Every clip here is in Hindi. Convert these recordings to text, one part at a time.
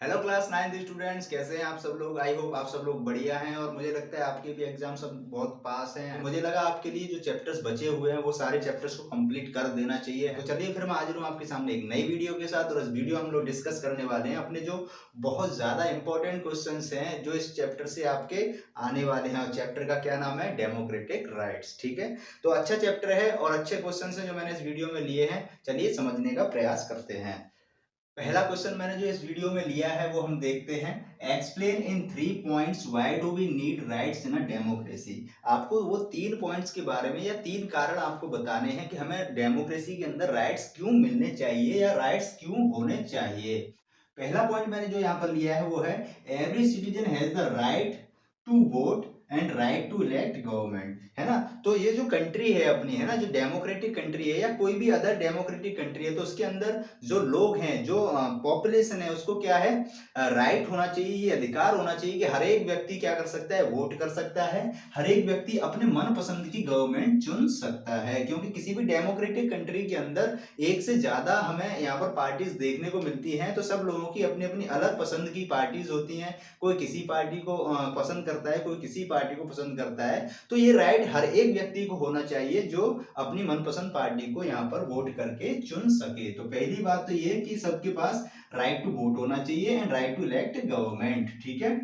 हेलो क्लास 9th स्टूडेंट्स, कैसे हैं आप सब लोग। आई होप आप सब लोग बढ़िया हैं और मुझे लगता है आपके भी एग्जाम सब बहुत पास हैं। मुझे लगा आपके लिए जो चैप्टर्स बचे हुए हैं वो सारे चैप्टर्स को कंप्लीट कर देना चाहिए। तो चलिए फिर मैं हाजिर हूँ आपके सामने एक नई वीडियो के साथ। और इस वीडियो हम लोग डिस्कस करने वाले हैं अपने जो बहुत ज्यादा इंपॉर्टेंट क्वेश्चंस हैं जो इस चैप्टर से आपके आने वाले हैं। और चैप्टर का क्या नाम है? Democratic rights. ठीक है, तो अच्छा चैप्टर है और अच्छे क्वेश्चन हैं जो मैंने इस वीडियो में लिए हैं। चलिए समझने का प्रयास करते हैं। पहला क्वेश्चन मैंने जो इस वीडियो में लिया है वो हम देखते हैं। Explain in 3 points why do we need rights in a democracy. आपको वो 3 पॉइंट्स के बारे में या 3 कारण आपको बताने हैं कि हमें डेमोक्रेसी के अंदर राइट्स क्यों मिलने चाहिए या राइट्स क्यों होने चाहिए। पहला पॉइंट मैंने जो यहाँ पर लिया है वो है every citizen has the right to vote and right to elect government, है ना। तो ये जो कंट्री है अपनी, है ना, जो डेमोक्रेटिक कंट्री है या कोई भी अदर डेमोक्रेटिक कंट्री है, तो उसके अंदर जो लोग हैं, जो पॉपुलेशन है, उसको क्या है, राइट होना चाहिए, ये अधिकार होना चाहिए कि हर एक व्यक्ति क्या कर सकता है, वोट कर सकता है। हर एक व्यक्ति अपने मनपसंद की गवर्नमेंट चुन सकता है, क्योंकि किसी भी डेमोक्रेटिक कंट्री के अंदर एक से ज्यादा हमें यहाँ पर पार्टीज देखने को मिलती हैं। तो सब लोगों की अपनी अपनी अलग पसंद की पार्टीज होती हैं। कोई किसी पार्टी को पसंद करता है, कोई किसी पार्टी को पसंद करता है। तो ये राइट हर एक व्यक्ति को होना चाहिए जो अपनी मनपसंद पार्टी को यहाँ पर वोट करके चुन सके। तो पहली बात तो ये कि सबके पास राइट टू वोट होना चाहिए and right to elect government. ठीक है,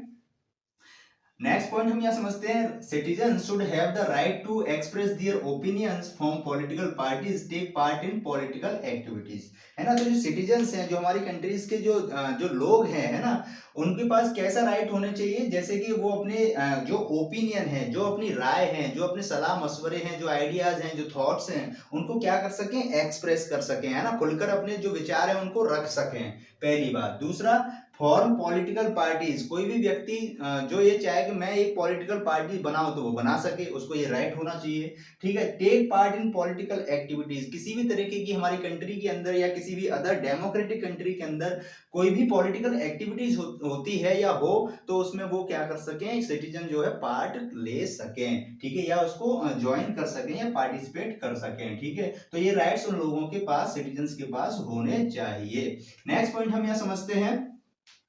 नेक्स्ट पॉइंट हम यहाँ समझते हैं। Citizen should have the right to express their opinions from political parties take part in political activities, है ना। तो जो सिटीजन्स हैं, जो हमारी कंट्रीज के जो लोग हैं, है ना, उनके पास कैसा राइट होने चाहिए, जैसे कि वो अपने जो ओपिनियन है, जो अपनी राय है, जो अपने सलाह मशवरे हैं, जो आइडियाज हैं, जो थॉट्स हैं, उनको क्या कर सकें, एक्सप्रेस कर सकें, है ना, खुलकर अपने जो विचार हैं उनको रख सकें। पहली बात। दूसरा, फॉर्म पॉलिटिकल पार्टीज, कोई भी व्यक्ति जो ये चाहे कि मैं एक पॉलिटिकल पार्टी बनाऊं तो वो बना सके, उसको ये राइट होना चाहिए। ठीक है, take part in political activities, किसी भी तरीके की हमारी कंट्री के अंदर या किसी भी अदर डेमोक्रेटिक कंट्री के अंदर कोई भी पॉलिटिकल एक्टिविटीज होती है या हो, तो उसमें वो क्या कर सकें, सिटीजन जो है पार्ट ले सकें। ठीक है, या उसको ज्वाइन कर सकें या पार्टिसिपेट कर सकें। ठीक है, तो ये राइट्स उन लोगों के पास, सिटीजन के पास होने चाहिए। नेक्स्ट पॉइंट हम यहाँ समझते हैं।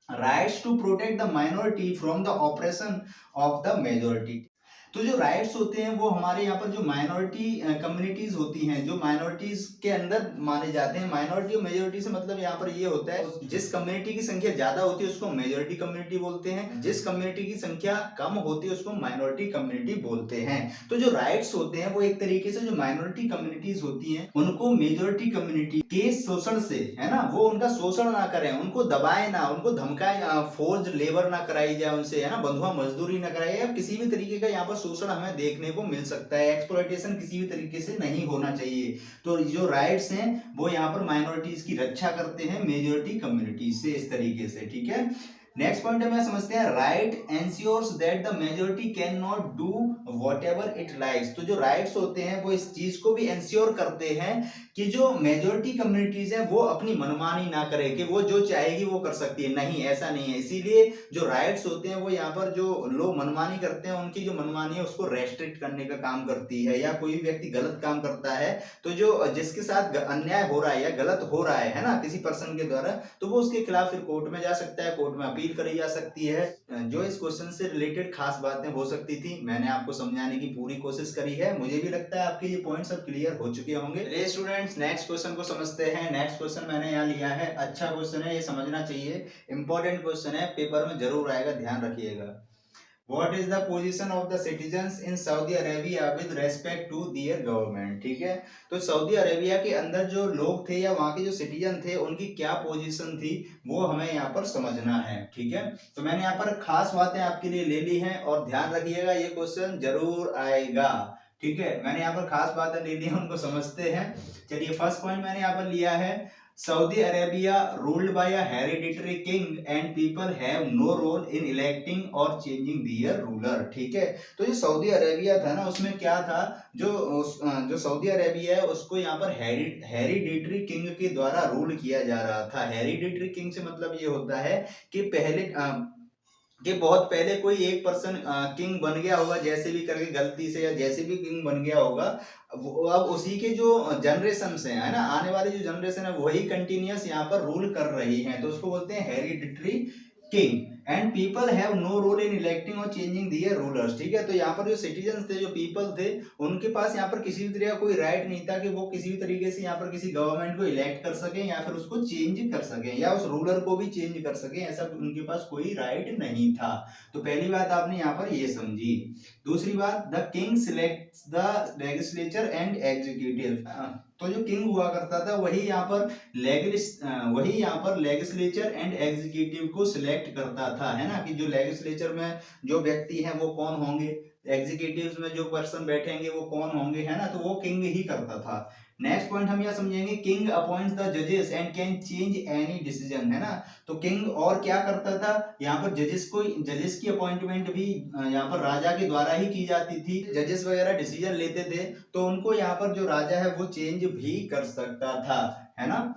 Rights to protect the minority from the operation of the majority. तो जो राइट्स होते हैं वो हमारे यहाँ पर जो माइनॉरिटी कम्युनिटीज होती हैं, जो माइनॉरिटीज के अंदर माने जाते हैं। माइनॉरिटी और मेजोरिटी से मतलब यहाँ पर ये होता है, जिस कम्युनिटी की संख्या ज्यादा होती है उसको मेजोरिटी कम्युनिटी बोलते हैं, जिस कम्युनिटी की संख्या कम होती है उसको माइनॉरिटी कम्युनिटी बोलते हैं। तो जो राइट्स होते हैं वो एक तरीके से जो माइनॉरिटी कम्युनिटीज होती हैं उनको मेजोरिटी कम्युनिटी के शोषण से, है ना, वो उनका शोषण ना करें, उनको दबाए ना, उनको धमकाए, फोर्ज लेबर ना कराई जाए उनसे, है ना, बंधुआ मजदूरी ना कराई जाए, किसी भी तरीके का यहाँ पर शोषण हमें देखने को मिल सकता है। एक्सप्लॉयटेशन किसी भी तरीके से नहीं होना चाहिए। तो जो राइट्स हैं वो यहाँ पर माइनॉरिटीज की रक्षा करते हैं मेजोरिटी कम्युनिटी से, इस तरीके से। ठीक है, नेक्स्ट पॉइंट में समझते हैं। Right ensures that the majority can not do whatever it likes. तो जो राइट्स होते हैं वो इस चीज को भी एंश्योर करते हैं कि जो मेजोरिटी कम्युनिटीज है वो अपनी मनमानी ना करे, कि वो जो चाहेगी वो कर सकती है, नहीं, ऐसा नहीं है। इसीलिए जो राइट्स होते हैं वो यहाँ पर जो लोग मनमानी करते हैं उनकी जो मनमानी है उसको रेस्ट्रिक्ट करने का काम करती है। या कोई व्यक्ति गलत काम करता है तो जो जिसके साथ अन्याय हो रहा है या गलत हो रहा है ना, किसी पर्सन के द्वारा, तो वो उसके खिलाफ फिर कोर्ट में जा सकता है, कोर्ट में अपील करी जा सकती है। जो इस क्वेश्चन से रिलेटेड खास बातें हो सकती थी मैंने आपको समझाने की पूरी कोशिश करी है। मुझे भी लगता है आपके ये पॉइंट सब क्लियर हो चुके होंगे। स्टूडेंट्स, नेक्स्ट क्वेश्चन को समझते हैं। नेक्स्ट क्वेश्चन मैंने यहाँ लिया है, अच्छा क्वेश्चन है, ये समझना चाहिए, इंपॉर्टेंट क्वेश्चन है, पेपर में जरूर आएगा, ध्यान रखिएगा। What is the position of the citizens in Saudi Arabia with respect to their government? ठीक है, तो सऊदी अरेबिया के अंदर जो लोग थे या वहाँ के जो सिटीजन थे उनकी क्या पोजीशन थी वो हमें यहाँ पर समझना है। ठीक है, तो मैंने यहाँ पर खास बातें आपके लिए ले ली हैं और ध्यान रखिएगा ये क्वेश्चन जरूर आएगा। ठीक है, मैंने यहाँ पर खास बातें ले ली हैं, उनको समझते हैं। चलिए, फर्स्ट पॉइंट मैंने यहाँ पर लिया है। Saudi Arabia ruled by a hereditary king and people have no role in electing or changing their ruler। ठीक है, तो जो सऊदी अरेबिया था ना उसमें क्या था, जो सऊदी अरेबिया है उसको यहाँ पर हेरिडिटरी किंग के द्वारा रूल किया जा रहा था। हेरिडिटरी किंग से मतलब ये होता है कि पहले कि बहुत पहले कोई एक पर्सन किंग बन गया होगा, जैसे भी करके गलती से या जैसे भी किंग बन गया होगा, अब उसी के जो जनरेशन से है ना, आने वाली जो जनरेशन है वही कंटिन्यूअस यहाँ पर रूल कर रही है, तो उसको बोलते हैं hereditary king. And people have no role in electing or changing their rulers. ठीक है, तो यहाँ पर जो सिटीजन थे, जो पीपल थे, उनके पास यहाँ पर किसी भी तरह का कोई राइट नहीं था कि वो किसी भी तरीके से यहाँ पर किसी गवर्नमेंट को इलेक्ट कर सके या फिर उसको चेंज कर सके या उस रूलर को भी चेंज कर सके, ऐसा उनके पास कोई राइट नहीं था। तो पहली बात आपने यहाँ पर ये समझी। दूसरी बात, the king selects the legislature and executive. तो जो किंग हुआ करता था वही यहाँ पर लेजिस्लेचर एंड एग्जीक्यूटिव को सिलेक्ट करता था, है ना, कि जो लेजिस्लेचर में जो व्यक्ति हैं वो कौन होंगे, एग्जीक्यूटिव्स में जो पर्सन बैठेंगे वो कौन होंगे, है ना, तो वो किंग ही करता था। नेक्स्ट पॉइंट हम यह समझेंगे, किंग अपॉइंट्स द जजेस and can change any decision, है ना, तो किंग और क्या करता था, यहाँ पर जजेस की अपॉइंटमेंट भी यहाँ पर राजा के द्वारा ही की जाती थी। जजेस वगैरह डिसीजन लेते थे तो उनको यहाँ पर जो राजा है वो चेंज भी कर सकता था, है ना।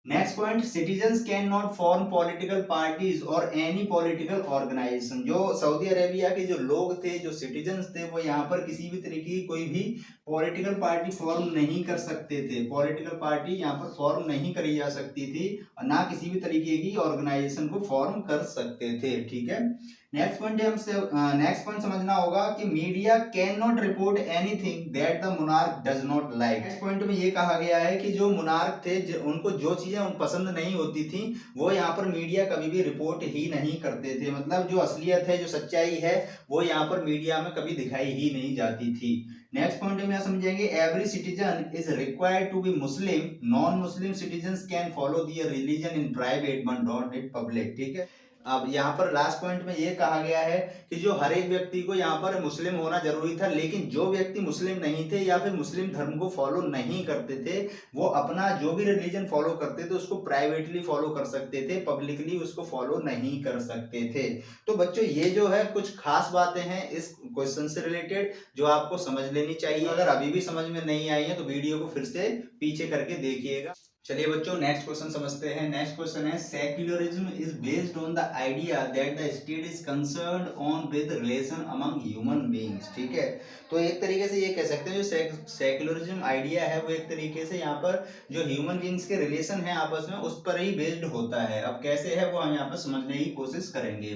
Next point, citizens can not form political parties और एनी पॉलिटिकल ऑर्गेनाइजेशन। जो सऊदी अरेबिया के जो लोग थे, जो सिटीजन्स थे, वो यहाँ पर किसी भी तरीके की कोई भी पॉलिटिकल पार्टी फॉर्म नहीं कर सकते थे। पॉलिटिकल पार्टी यहाँ पर फॉर्म नहीं करी जा सकती थी और ना किसी भी तरीके की ऑर्गेनाइजेशन को फॉर्म कर सकते थे। ठीक है, नेक्स्ट पॉइंट समझना होगा कि media can not report anything that the monarch does not like. Next point में ये कहा गया है कि जो मोनार्क थे, उनको जो चीजें पसंद नहीं होती थी वो यहाँ पर मीडिया कभी भी रिपोर्ट ही नहीं करते थे। मतलब जो असलियत है, जो सच्चाई है, वो यहाँ पर मीडिया में कभी दिखाई ही नहीं जाती थी। नेक्स्ट पॉइंट में समझेंगे, every citizen is required to be Muslim, non Muslim citizens can follow their religion in private but not in public. ठीक है, अब यहाँ पर लास्ट पॉइंट में ये कहा गया है कि जो हर एक व्यक्ति को यहाँ पर मुस्लिम होना जरूरी था, लेकिन जो व्यक्ति मुस्लिम नहीं थे या फिर मुस्लिम धर्म को फॉलो नहीं करते थे, वो अपना जो भी रिलीजन फॉलो करते थे उसको प्राइवेटली फॉलो कर सकते थे, पब्लिकली उसको फॉलो नहीं कर सकते थे। तो बच्चों, ये जो है कुछ खास बातें हैं इस क्वेश्चन से रिलेटेड जो आपको समझ लेनी चाहिए। अगर अभी भी समझ में नहीं आई है तो वीडियो को फिर से पीछे करके देखिएगा। चलिए बच्चों, नेक्स्ट क्वेश्चन समझते हैं। नेक्स्ट क्वेश्चन है, secularism is based on the idea that the state is concerned on with relation among human beings. ठीक है, तो एक तरीके से ये कह सकते हैं जो सेक्युलरिज्म आइडिया है वो एक तरीके से यहाँ पर जो ह्यूमन बीइंग्स के रिलेशन है आपस में उस पर ही बेस्ड होता है। अब कैसे है वो हम यहाँ पर समझने की कोशिश करेंगे।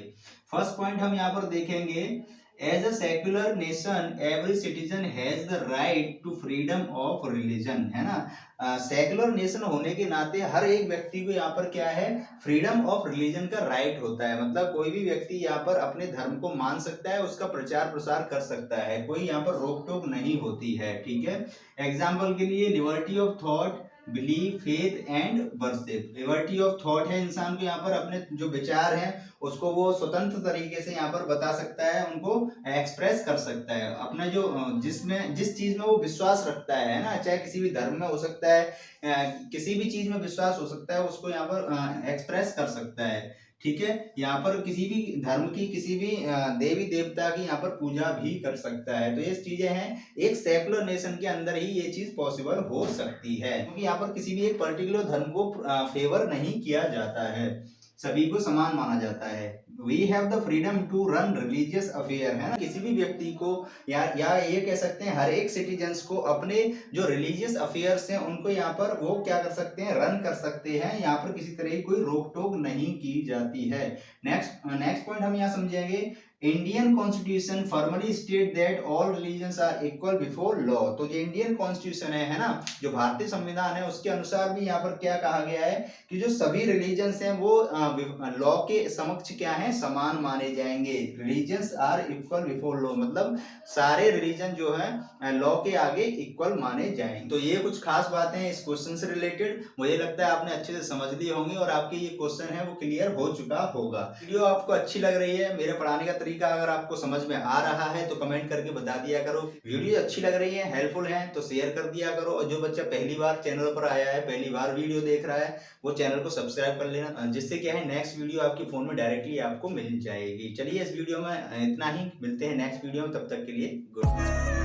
फर्स्ट पॉइंट हम यहाँ पर देखेंगे, as a secular nation every citizen has the right to freedom of religion, है ना। सेक्युलर नेशन होने के नाते हर एक व्यक्ति को यहाँ पर क्या है, फ्रीडम ऑफ रिलीजन का राइट होता है। मतलब कोई भी व्यक्ति यहाँ पर अपने धर्म को मान सकता है, उसका प्रचार प्रसार कर सकता है, कोई यहाँ पर रोक टोक नहीं होती है। ठीक है, एग्जाम्पल के लिए liberty of thought, believe, faith and worship. Liberty of thought है, इंसान को यहाँ पर अपने जो विचार हैं उसको वो स्वतंत्र तरीके से यहाँ पर बता सकता है, उनको एक्सप्रेस कर सकता है, अपना जो जिस चीज में वो विश्वास रखता है ना, चाहे किसी भी धर्म में हो सकता है, किसी भी चीज में विश्वास हो सकता है, उसको यहाँ पर एक्सप्रेस कर सकता है। ठीक है, यहाँ पर किसी भी धर्म की, किसी भी देवी देवता की यहाँ पर पूजा भी कर सकता है। तो ये चीजें हैं, एक सेकुलर नेशन के अंदर ही ये चीज पॉसिबल हो सकती है, क्योंकि यहाँ पर किसी भी एक पर्टिकुलर धर्म को फेवर नहीं किया जाता है, सभी को समान माना जाता है। We have the freedom to run religious affair, है ना, किसी भी व्यक्ति को या ये कह सकते हैं हर एक सिटीजन्स को अपने जो रिलीजियस अफेयर्स हैं उनको यहाँ पर वो क्या कर सकते हैं, रन कर सकते हैं, यहाँ पर किसी तरह की कोई रोक टोक नहीं की जाती है। नेक्स्ट पॉइंट हम यहाँ समझेंगे, Indian constitution formally state that all religions are equal before law. तो जो इंडियन कॉन्स्टिट्यूशन है ना, जो भारतीय संविधान है, उसके अनुसार भी यहाँ पर क्या कहा गया है कि जो सभी रिलीजन्स हैं वो लॉ के समक्ष क्या है, समान माने जाएंगे। Religions are equal before law, मतलब सारे रिलीजन जो है लॉ के आगे इक्वल माने जाएंगे। तो ये कुछ खास बातें हैं इस क्वेश्चन से रिलेटेड, मुझे लगता है आपने अच्छे से समझ ली होंगी और आपके ये क्वेश्चन है वो क्लियर हो चुका होगा। वीडियो आपको अच्छी लग रही है, मेरे पढ़ाने का तरीका अगर आपको समझ में आ रहा है तो कमेंट करके बता दिया करो। वीडियो अच्छी लग रही है, हेल्पफुल है तो शेयर कर दिया करो, और जो बच्चा पहली बार चैनल पर आया है, पहली बार वीडियो देख रहा है, वो चैनल को सब्सक्राइब कर लेना, जिससे क्या है नेक्स्ट वीडियो आपके फोन में डायरेक्टली आपको मिल जाएगी। चलिए इस वीडियो में इतना ही, मिलते हैं नेक्स्ट वीडियो में, तब तक के लिए गुड बाय।